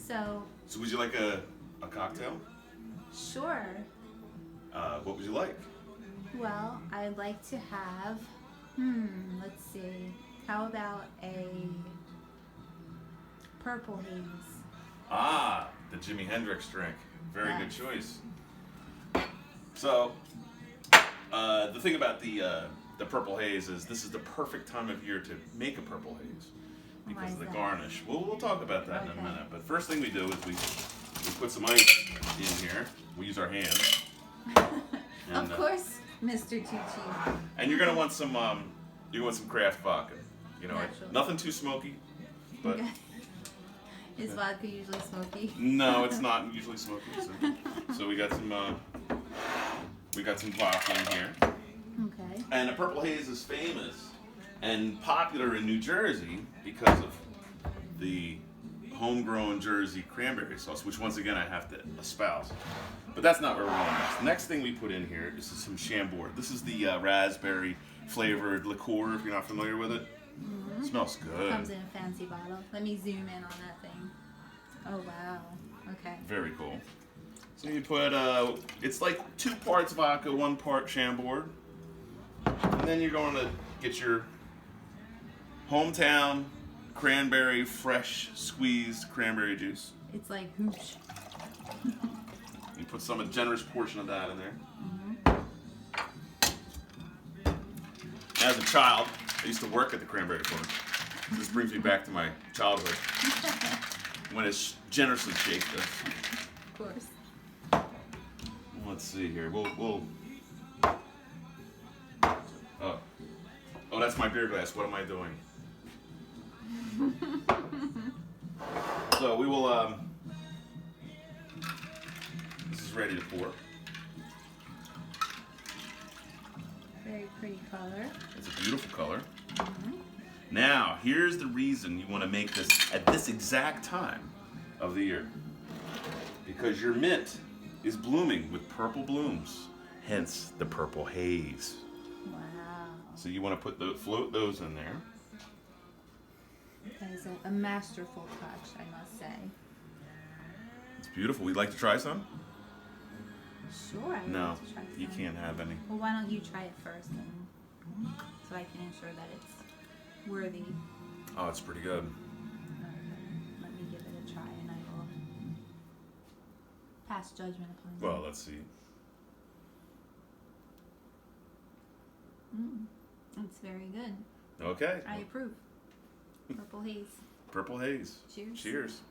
So would you like a cocktail? sure. What would you like? Well, I'd like to have. Let's see. How about a purple haze? Ah, the Jimi Hendrix drink. Very good Yes. choice. So, the thing about the purple haze is this is the perfect time of year to make a purple haze Why because is of the that? garnish. We'll talk about that in a Okay. minute. But first thing we do is we put some ice in here. We use our hands. Of course, Mr. Tucci. And you're gonna want some craft vodka. You know, Naturally. nothing too smoky, but Is vodka usually smoky? no, it's not usually smoky. So we got some vodka in here. Okay. And a purple haze is famous and popular in New Jersey because of the homegrown Jersey cranberry sauce, which once again I have to espouse. But that's not where we're going next. Next thing we put in here is some Chambord. This is the raspberry flavored liqueur, if you're not familiar with it. It smells good. Comes in a fancy bottle. Let me zoom in on that thing. Oh wow. Okay. Very cool. So you put, it's like 2 parts vodka, 1 part Chambord. And then you're going to get your hometown cranberry, fresh squeezed cranberry juice. It's like hooch. You put a generous portion of that in there. As a child, I used to work at the cranberry farm. This brings me back to my childhood when it's generously shaped. Of course. Let's see here. We'll. Oh, that's my beer glass. What am I doing? So we will. This is ready to pour. Very pretty color. It's a beautiful color. Now, here's the reason you want to make this at this exact time of the year. Because your mint is blooming with purple blooms, hence the purple haze. Wow. So you want to float those in there. That is a masterful touch, I must say. It's beautiful. Would you like to try some? Sure, I would No, like to try some. you can't have any. Well, why don't you try it first, and so I can ensure that it's worthy. Oh, it's pretty good. Let me give it a try, and I will pass judgment upon it. Well, let's see. It's very good. Okay. I approve. Purple haze. Purple haze. Cheers. Cheers.